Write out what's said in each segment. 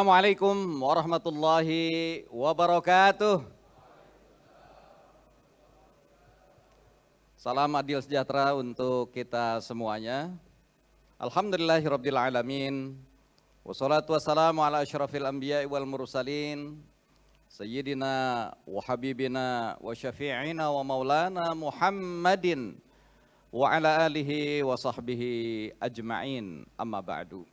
Assalamualaikum warahmatullahi wabarakatuh. Salam adil sejahtera untuk kita semuanya. Alhamdulillahirabbil alamin. Wassalatu wassalamu ala asyrafil anbiya'i wal mursalin. Sayyidina wa habibina wa syafi'ina wa maulana Muhammadin wa ala alihi wa sahbihi ajma'in. Amma ba'du.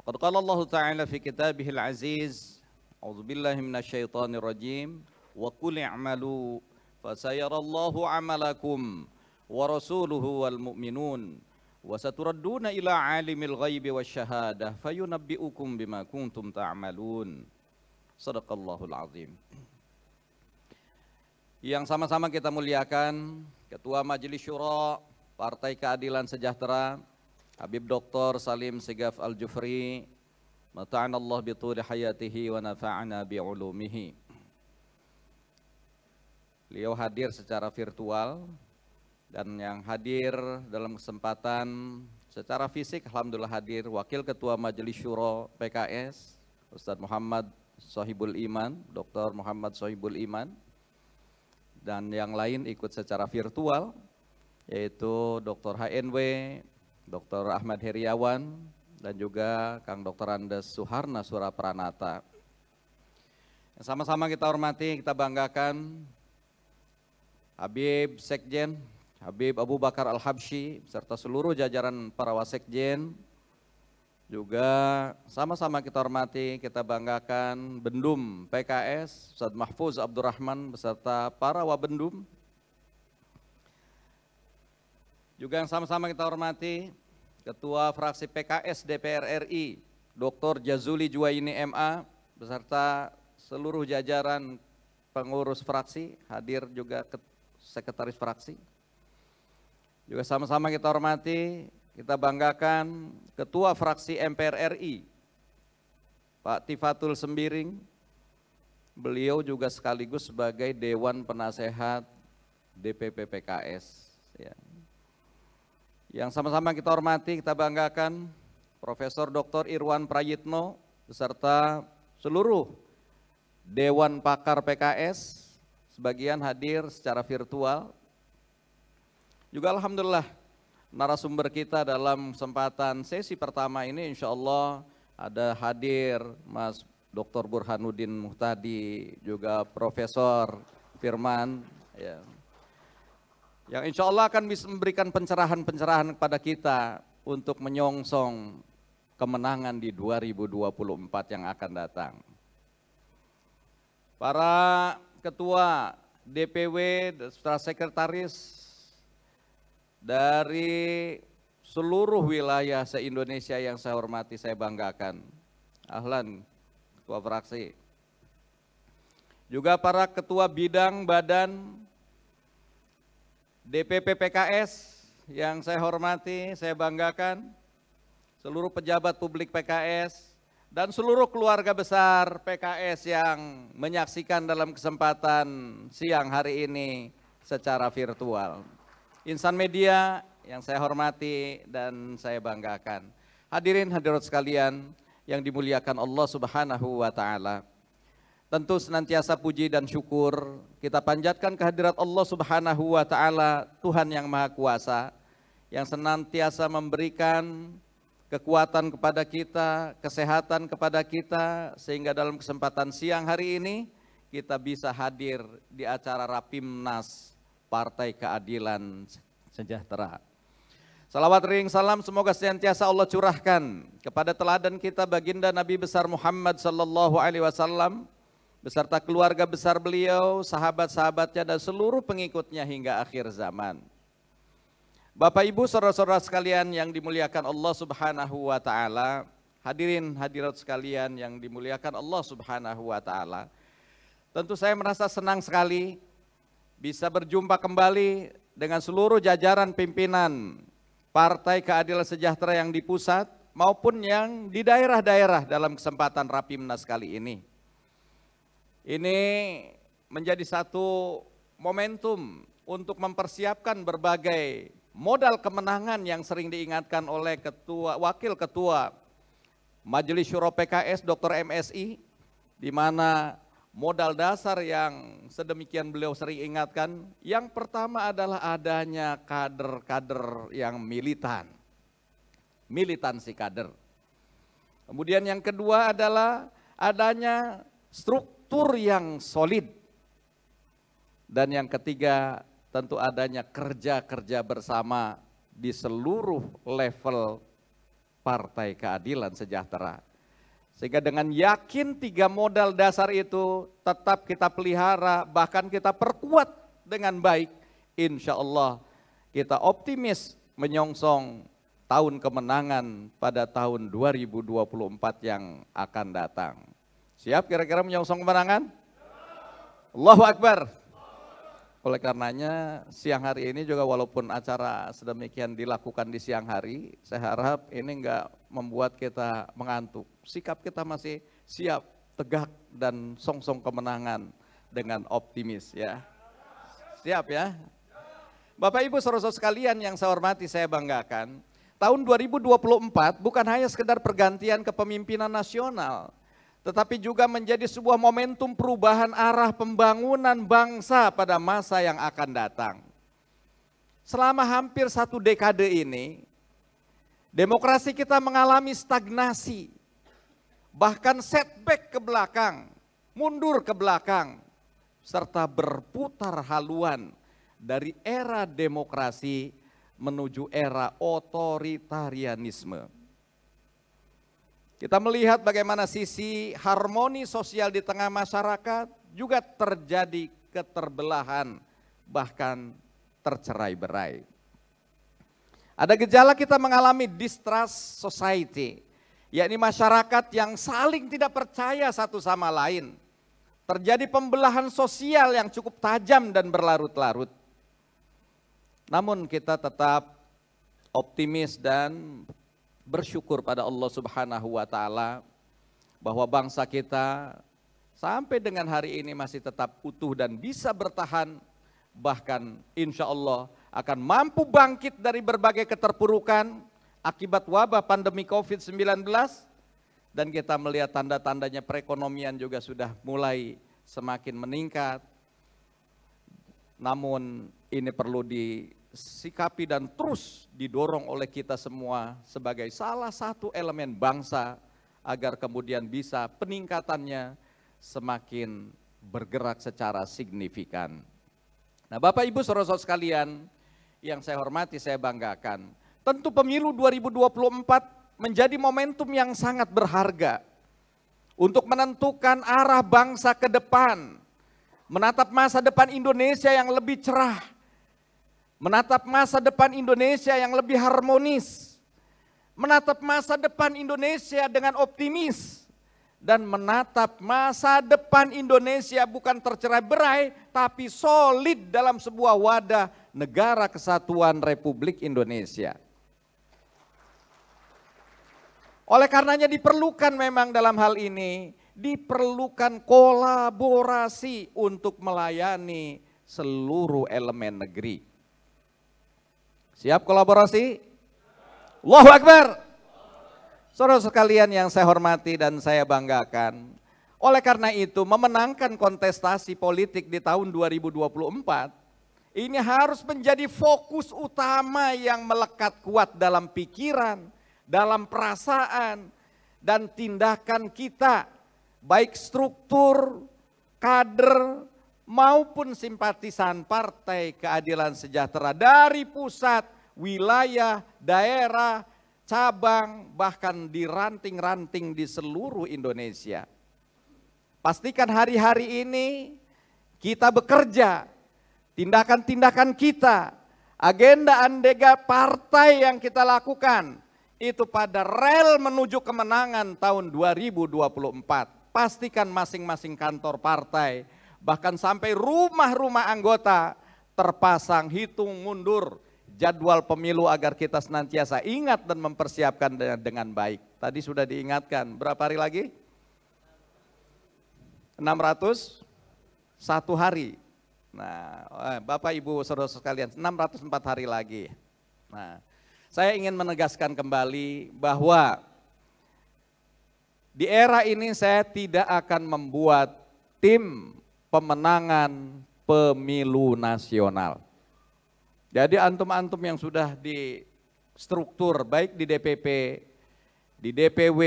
Qad qala Allah Ta'ala fi kitabihil aziz, a'udzu billahi minasyaitonir rajim, wa qul i'malu fasayarallahu 'amalakum wa rasuluhu wal mu'minun wa saturadduna ila 'alimil ghaibi wasyahadah fayunabbi'ukum bima kuntum ta'malun. Shadaqallahul azim. Yang sama-sama kita muliakan Ketua Majelis Syura Partai Keadilan Sejahtera Habib Dr. Salim Segaf Al-Jufri, mata'anallah bituli hayatihi wa nafa'ana bi'ulumihi. Beliau hadir secara virtual dan yang hadir dalam kesempatan secara fisik alhamdulillah hadir Wakil Ketua Majelis Syuro PKS Ustadz Muhammad Sohibul Iman, Dr. Muhammad Sohibul Iman, dan yang lain ikut secara virtual yaitu Dr. HNW, Dr. Ahmad Heriawan, dan juga Kang Dr. Andes Suharna Surapranata. Yang sama-sama kita hormati, kita banggakan Habib Sekjen, Habib Abu Bakar Al-Habsyi, serta seluruh jajaran para wasekjen. Juga sama-sama kita hormati, kita banggakan Bendum PKS, Ustadz Mahfuz Abdurrahman, beserta para wabendum. Juga yang sama-sama kita hormati Ketua Fraksi PKS DPR RI Dr. Jazuli Juwaini MA beserta seluruh jajaran pengurus fraksi, hadir juga sekretaris fraksi. Juga sama-sama kita hormati, kita banggakan Ketua Fraksi MPR RI Pak Tifatul Sembiring. Beliau juga sekaligus sebagai Dewan Penasehat DPP PKS ya. Yang sama-sama kita hormati, kita banggakan Profesor Dr. Irwan Prayitno beserta seluruh Dewan Pakar PKS, sebagian hadir secara virtual. Juga alhamdulillah narasumber kita dalam kesempatan sesi pertama ini insya Allah ada hadir Mas Dr. Burhanuddin Muhtadi, juga Profesor Firman ya, yang insya Allah akan bisa memberikan pencerahan-pencerahan kepada kita untuk menyongsong kemenangan di 2024 yang akan datang. Para ketua DPW, sekretaris dari seluruh wilayah se-Indonesia yang saya hormati, saya banggakan. Ahlan, ketua fraksi. Juga para ketua bidang badan DPP PKS yang saya hormati, saya banggakan, seluruh pejabat publik PKS, dan seluruh keluarga besar PKS yang menyaksikan dalam kesempatan siang hari ini secara virtual. Insan media yang saya hormati dan saya banggakan. Hadirin hadirat sekalian yang dimuliakan Allah Subhanahu wa Ta'ala. Tentu senantiasa puji dan syukur kita panjatkan kehadirat Allah Subhanahu wa Ta'ala, Tuhan yang Maha Kuasa, yang senantiasa memberikan kekuatan kepada kita, kesehatan kepada kita, sehingga dalam kesempatan siang hari ini kita bisa hadir di acara Rapimnas Partai Keadilan Sejahtera. Salawat ring salam semoga senantiasa Allah curahkan kepada teladan kita baginda Nabi besar Muhammad sallallahu alaihi wasallam beserta keluarga besar beliau, sahabat-sahabatnya dan seluruh pengikutnya hingga akhir zaman. Bapak Ibu saudara-saudara sekalian yang dimuliakan Allah Subhanahu wa Ta'ala, hadirin hadirat sekalian yang dimuliakan Allah Subhanahu wa Ta'ala. Tentu saya merasa senang sekali bisa berjumpa kembali dengan seluruh jajaran pimpinan Partai Keadilan Sejahtera yang di pusat maupun yang di daerah-daerah dalam kesempatan Rapimnas kali ini. Ini menjadi satu momentum untuk mempersiapkan berbagai modal kemenangan yang sering diingatkan oleh wakil ketua Majelis Syuro PKS Dr. MSI, di mana modal dasar yang sedemikian beliau sering ingatkan, yang pertama adalah adanya kader-kader yang militan, militansi kader. Kemudian yang kedua adalah adanya struktur yang solid. Dan yang ketiga tentu adanya kerja-kerja bersama di seluruh level Partai Keadilan Sejahtera. Sehingga dengan yakin 3 modal dasar itu tetap kita pelihara, bahkan kita perkuat dengan baik. Insya Allah kita optimis menyongsong tahun kemenangan pada tahun 2024 yang akan datang. Siap kira-kira menyongsong kemenangan? Allahu Akbar. Oleh karenanya siang hari ini juga walaupun acara sedemikian dilakukan di siang hari, saya harap ini enggak membuat kita mengantuk. Sikap kita masih siap, tegak dan songsong kemenangan dengan optimis ya. Siap ya? Bapak Ibu saudara sekalian yang saya hormati, saya banggakan, tahun 2024 bukan hanya sekedar pergantian kepemimpinan nasional, tetapi juga menjadi sebuah momentum perubahan arah pembangunan bangsa pada masa yang akan datang. Selama hampir 1 dekade ini, demokrasi kita mengalami stagnasi, bahkan setback ke belakang, mundur ke belakang, serta berputar haluan dari era demokrasi menuju era otoritarianisme. Kita melihat bagaimana sisi harmoni sosial di tengah masyarakat juga terjadi keterbelahan, bahkan tercerai-berai. Ada gejala kita mengalami distrust society, yakni masyarakat yang saling tidak percaya satu sama lain. Terjadi pembelahan sosial yang cukup tajam dan berlarut-larut. Namun kita tetap optimis dan bersyukur pada Allah Subhanahu wa Ta'ala bahwa bangsa kita sampai dengan hari ini masih tetap utuh dan bisa bertahan, bahkan insya Allah akan mampu bangkit dari berbagai keterpurukan akibat wabah pandemi COVID-19, dan kita melihat tanda-tandanya perekonomian juga sudah mulai semakin meningkat. Namun ini perlu disikapi dan terus didorong oleh kita semua sebagai salah satu elemen bangsa agar kemudian bisa peningkatannya semakin bergerak secara signifikan. Nah, Bapak Ibu saudara-saudara sekalian yang saya hormati, saya banggakan, tentu pemilu 2024 menjadi momentum yang sangat berharga untuk menentukan arah bangsa ke depan, menatap masa depan Indonesia yang lebih cerah, menatap masa depan Indonesia yang lebih harmonis, menatap masa depan Indonesia dengan optimis, dan menatap masa depan Indonesia bukan tercerai-berai, tapi solid dalam sebuah wadah negara kesatuan Republik Indonesia. Oleh karenanya diperlukan memang dalam hal ini, diperlukan kolaborasi untuk melayani seluruh elemen negeri. Siap kolaborasi? Allahu Akbar. Saudara sekalian yang saya hormati dan saya banggakan, oleh karena itu memenangkan kontestasi politik di tahun 2024, ini harus menjadi fokus utama yang melekat kuat dalam pikiran, dalam perasaan, dan tindakan kita, baik struktur, kader, maupun simpatisan Partai Keadilan Sejahtera dari pusat, wilayah, daerah, cabang, bahkan di ranting-ranting di seluruh Indonesia. Pastikan hari-hari ini kita bekerja, tindakan-tindakan kita, agenda-agenda partai yang kita lakukan, itu pada rel menuju kemenangan tahun 2024. Pastikan masing-masing kantor partai, bahkan sampai rumah-rumah anggota terpasang hitung mundur jadwal pemilu agar kita senantiasa ingat dan mempersiapkan dengan baik. Tadi sudah diingatkan, berapa hari lagi? 601 hari. Nah, Bapak Ibu saudara sekalian, 604 hari lagi. Nah, saya ingin menegaskan kembali bahwa Di era ini saya tidak akan membuat tim pemenangan pemilu nasional. Jadi antum-antum yang sudah di struktur baik di DPP, di DPW,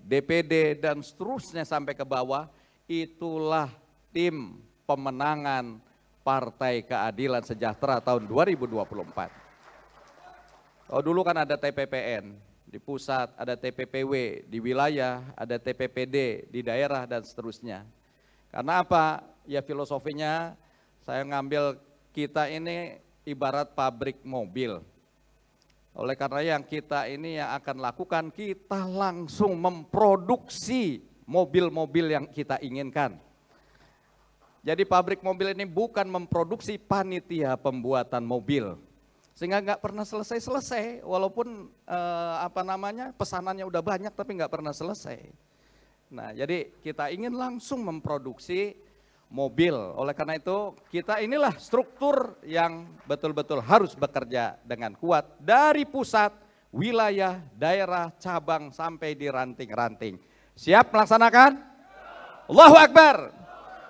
DPD dan seterusnya sampai ke bawah, itulah tim pemenangan Partai Keadilan Sejahtera tahun 2024. Oh, dulu kan ada TPPN di pusat, ada TPPW di wilayah, ada TPPD di daerah dan seterusnya. Karena apa? Ya filosofinya saya ngambil kita ini ibarat pabrik mobil. Oleh karena yang kita ini yang akan lakukan, kita langsung memproduksi mobil-mobil yang kita inginkan. Jadi pabrik mobil ini bukan memproduksi panitia pembuatan mobil. Sehingga nggak pernah selesai-selesai, walaupun pesanannya udah banyak tapi nggak pernah selesai. Nah, jadi kita ingin langsung memproduksi mobil. Oleh karena itu kita inilah struktur yang betul-betul harus bekerja dengan kuat dari pusat, wilayah, daerah, cabang sampai di ranting-ranting. Siap melaksanakan? Allahu Akbar.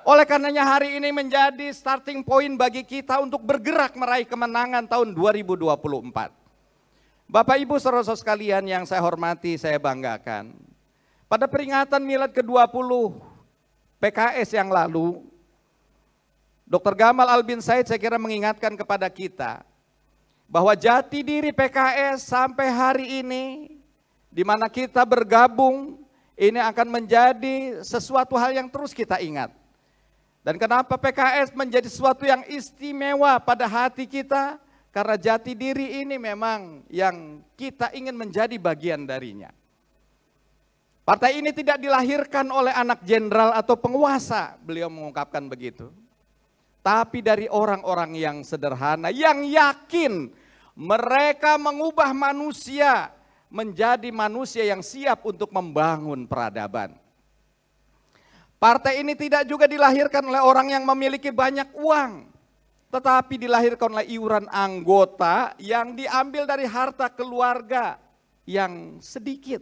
Oleh karenanya hari ini menjadi starting point bagi kita untuk bergerak meraih kemenangan tahun 2024. Bapak Ibu saudara-saudara sekalian yang saya hormati, saya banggakan. Pada peringatan Milad ke-20 PKS yang lalu, Dr. Gamal Albin Said saya kira mengingatkan kepada kita bahwa jati diri PKS sampai hari ini di mana kita bergabung ini akan menjadi sesuatu hal yang terus kita ingat. Dan kenapa PKS menjadi sesuatu yang istimewa pada hati kita? Karena jati diri ini memang yang kita ingin menjadi bagian darinya. Partai ini tidak dilahirkan oleh anak jenderal atau penguasa, beliau mengungkapkan begitu. Tapi dari orang-orang yang sederhana, yang yakin mereka mengubah manusia menjadi manusia yang siap untuk membangun peradaban. Partai ini tidak juga dilahirkan oleh orang yang memiliki banyak uang, tetapi dilahirkan oleh iuran anggota yang diambil dari harta keluarga yang sedikit.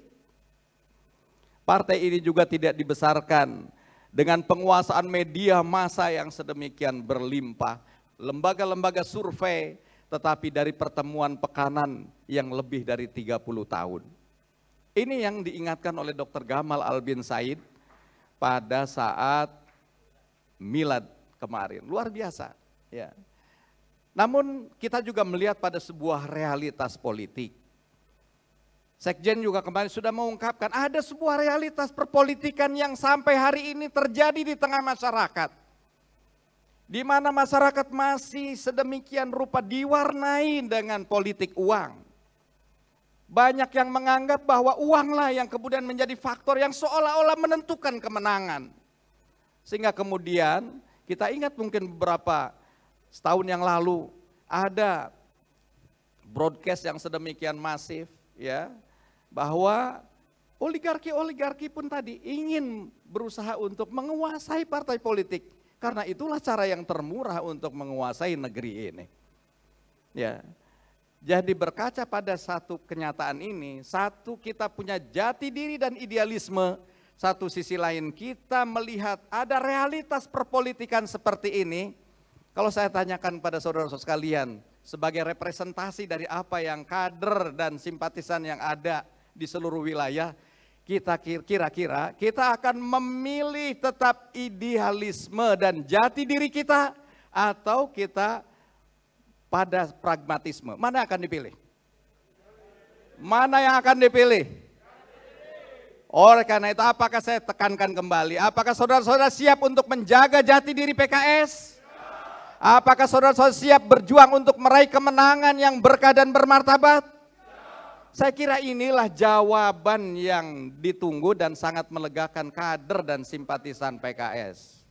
Partai ini juga tidak dibesarkan dengan penguasaan media massa yang sedemikian berlimpah, lembaga-lembaga survei, tetapi dari pertemuan pekanan yang lebih dari 30 tahun. Ini yang diingatkan oleh Dr. Gamal Albin Said pada saat Milad kemarin, luar biasa. Ya. Namun kita juga melihat pada sebuah realitas politik. Sekjen juga kemarin sudah mengungkapkan ada sebuah realitas perpolitikan yang sampai hari ini terjadi di tengah masyarakat. Di mana masyarakat masih sedemikian rupa diwarnai dengan politik uang. Banyak yang menganggap bahwa uanglah yang kemudian menjadi faktor yang seolah-olah menentukan kemenangan. Sehingga kemudian kita ingat mungkin beberapa setahun yang lalu ada broadcast yang sedemikian masif ya, bahwa oligarki-oligarki pun tadi ingin berusaha untuk menguasai partai politik. Karena itulah cara yang termurah untuk menguasai negeri ini. Ya. Jadi berkaca pada satu kenyataan ini, satu kita punya jati diri dan idealisme, satu sisi lain kita melihat ada realitas perpolitikan seperti ini. Kalau saya tanyakan pada saudara-saudara sekalian, sebagai representasi dari apa yang kader dan simpatisan yang ada di seluruh wilayah, kita kira-kira kita akan memilih tetap idealisme dan jati diri kita atau kita pada pragmatisme? Mana akan dipilih? Mana yang akan dipilih? Oleh karena itu apakah saya tekankan kembali, apakah saudara-saudara siap untuk menjaga jati diri PKS? Apakah saudara-saudara siap berjuang untuk meraih kemenangan yang berkah dan bermartabat? Saya kira inilah jawaban yang ditunggu dan sangat melegakan kader dan simpatisan PKS.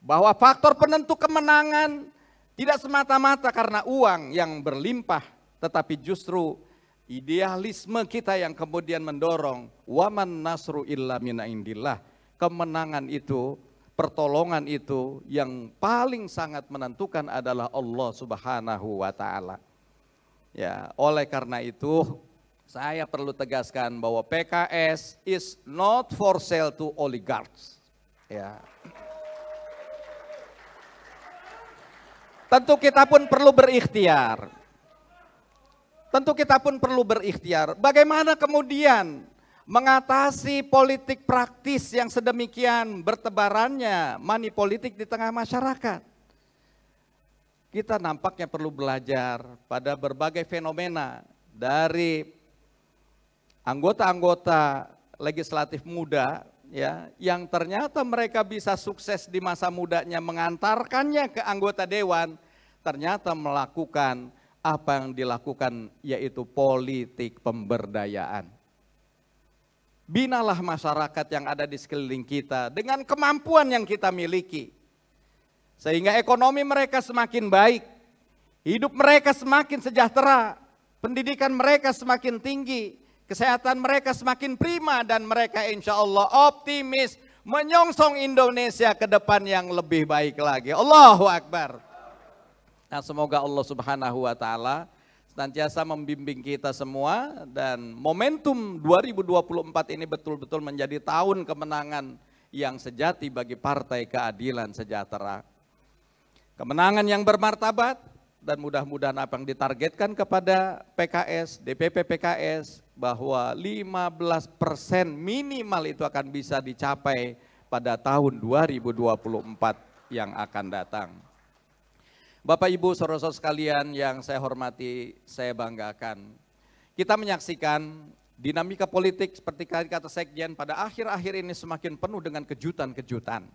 Bahwa faktor penentu kemenangan tidak semata-mata karena uang yang berlimpah, tetapi justru idealisme kita yang kemudian mendorong waman nasru illa min indillah. Kemenangan itu, pertolongan itu yang paling sangat menentukan adalah Allah Subhanahu wa taala. Ya, oleh karena itu saya perlu tegaskan bahwa PKS is not for sale to oligarchs. Ya. Tentu kita pun perlu berikhtiar. Tentu kita pun perlu berikhtiar. Bagaimana kemudian mengatasi politik praktis yang sedemikian bertebarannya money politik di tengah masyarakat. Kita nampaknya perlu belajar pada berbagai fenomena dari anggota-anggota legislatif muda ya, yang ternyata mereka bisa sukses di masa mudanya mengantarkannya ke anggota dewan, ternyata melakukan apa yang dilakukan, yaitu politik pemberdayaan. Binalah masyarakat yang ada di sekeliling kita dengan kemampuan yang kita miliki. Sehingga ekonomi mereka semakin baik, hidup mereka semakin sejahtera, pendidikan mereka semakin tinggi, kesehatan mereka semakin prima, dan mereka insya Allah optimis menyongsong Indonesia ke depan yang lebih baik lagi. Allahu Akbar. Nah, semoga Allah Subhanahu wa Ta'ala senantiasa membimbing kita semua, dan momentum 2024 ini betul-betul menjadi tahun kemenangan yang sejati bagi Partai Keadilan Sejahtera. Kemenangan yang bermartabat, dan mudah-mudahan apa yang ditargetkan kepada PKS, DPP PKS, bahwa 15% minimal itu akan bisa dicapai pada tahun 2024 yang akan datang. Bapak Ibu saudara-saudara sekalian yang saya hormati, saya banggakan. Kita menyaksikan dinamika politik seperti kata Sekjen pada akhir-akhir ini semakin penuh dengan kejutan-kejutan.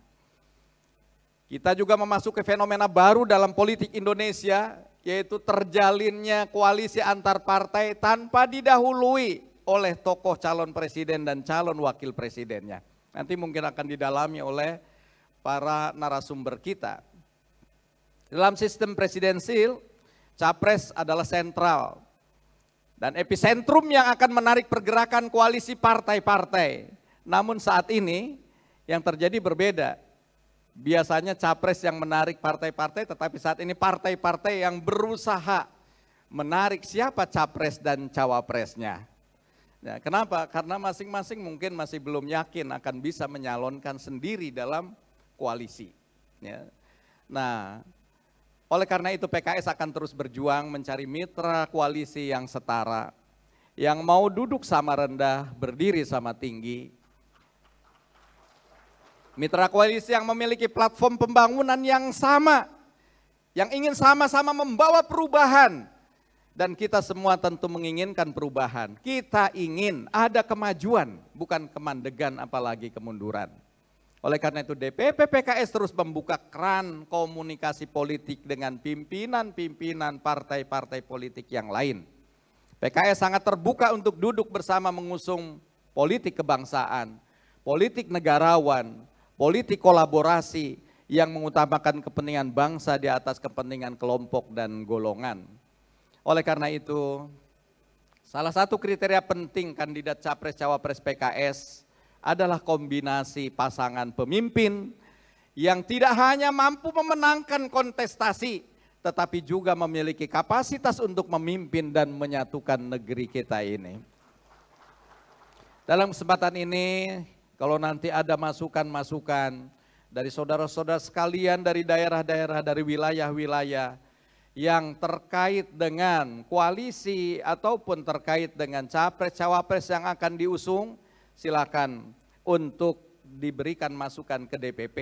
Kita juga memasuki fenomena baru dalam politik Indonesia, yaitu terjalinnya koalisi antar partai tanpa didahului oleh tokoh calon presiden dan calon wakil presidennya. Nanti mungkin akan didalami oleh para narasumber kita. Dalam sistem presidensil, capres adalah sentral dan epicentrum yang akan menarik pergerakan koalisi partai-partai. Namun saat ini yang terjadi berbeda. Biasanya capres yang menarik partai-partai, tetapi saat ini partai-partai yang berusaha menarik siapa capres dan cawapresnya. Ya, kenapa? Karena masing-masing mungkin masih belum yakin akan bisa menyalonkan sendiri dalam koalisi. Ya. Nah, oleh karena itu PKS akan terus berjuang mencari mitra koalisi yang setara, yang mau duduk sama rendah, berdiri sama tinggi. Mitra koalisi yang memiliki platform pembangunan yang sama, yang ingin sama-sama membawa perubahan. Dan kita semua tentu menginginkan perubahan. Kita ingin ada kemajuan, bukan kemandegan apalagi kemunduran. Oleh karena itu DPP PKS terus membuka keran komunikasi politik dengan pimpinan-pimpinan partai-partai politik yang lain. PKS sangat terbuka untuk duduk bersama mengusung politik kebangsaan, politik negarawan, politik kolaborasi yang mengutamakan kepentingan bangsa di atas kepentingan kelompok dan golongan. Oleh karena itu, salah satu kriteria penting kandidat capres-cawapres PKS adalah kombinasi pasangan pemimpin yang tidak hanya mampu memenangkan kontestasi, tetapi juga memiliki kapasitas untuk memimpin dan menyatukan negeri kita ini. Dalam kesempatan ini, kalau nanti ada masukan-masukan dari saudara-saudara sekalian dari daerah-daerah, dari wilayah-wilayah yang terkait dengan koalisi ataupun terkait dengan capres-cawapres yang akan diusung, silakan untuk diberikan masukan ke DPP.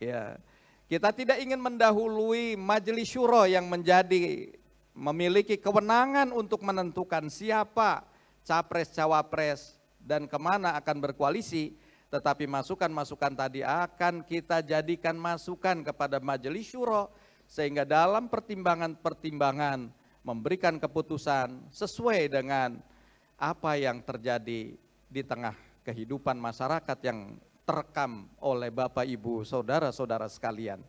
Ya, kita tidak ingin mendahului majelis syuro yang memiliki kewenangan untuk menentukan siapa capres-cawapres dan kemana akan berkoalisi, tetapi masukan-masukan tadi akan kita jadikan masukan kepada majelis syuro, sehingga dalam pertimbangan-pertimbangan memberikan keputusan sesuai dengan apa yang terjadi di tengah kehidupan masyarakat yang terekam oleh Bapak Ibu saudara-saudara sekalian.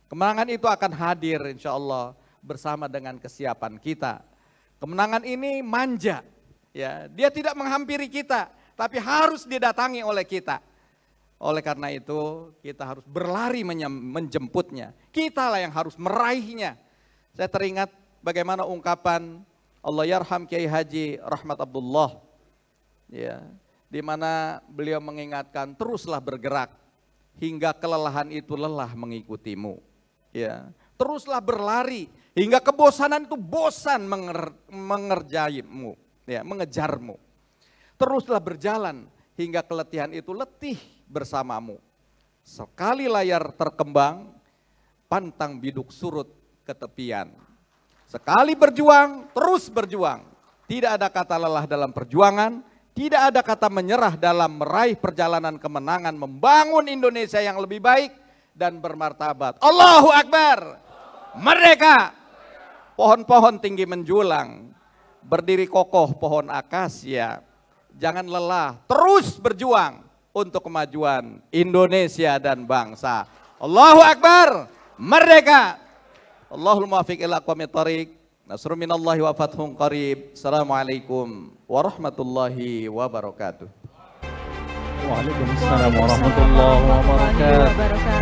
Kemenangan itu akan hadir insya Allah bersama dengan kesiapan kita. Kemenangan ini manja, ya, dia tidak menghampiri kita, tapi harus didatangi oleh kita. Oleh karena itu kita harus berlari menjemputnya. Kitalah yang harus meraihnya. Saya teringat bagaimana ungkapan Allah yarham Kiai Haji Rahmat Abdullah, ya, di mana beliau mengingatkan teruslah bergerak hingga kelelahan itu lelah mengikutimu, ya, teruslah berlari hingga kebosanan itu bosan mengerjaimu, ya, mengejarmu, teruslah berjalan hingga keletihan itu letih bersamamu. Sekali layar terkembang, pantang biduk surut ke tepian. Sekali berjuang, terus berjuang. Tidak ada kata lelah dalam perjuangan, tidak ada kata menyerah dalam meraih perjalanan kemenangan, membangun Indonesia yang lebih baik dan bermartabat. Allahu Akbar, merdeka. Pohon-pohon tinggi menjulang, berdiri kokoh pohon akasia. Jangan lelah, terus berjuang untuk kemajuan Indonesia dan bangsa. Allahu Akbar, merdeka. Allahul muwaffiq ila aqwamit thoriq. Nasrun minallahi wa fathun qarib. Assalamualaikum warahmatullahi wabarakatuh. Waalaikumsalam warahmatullahi wabarakatuh.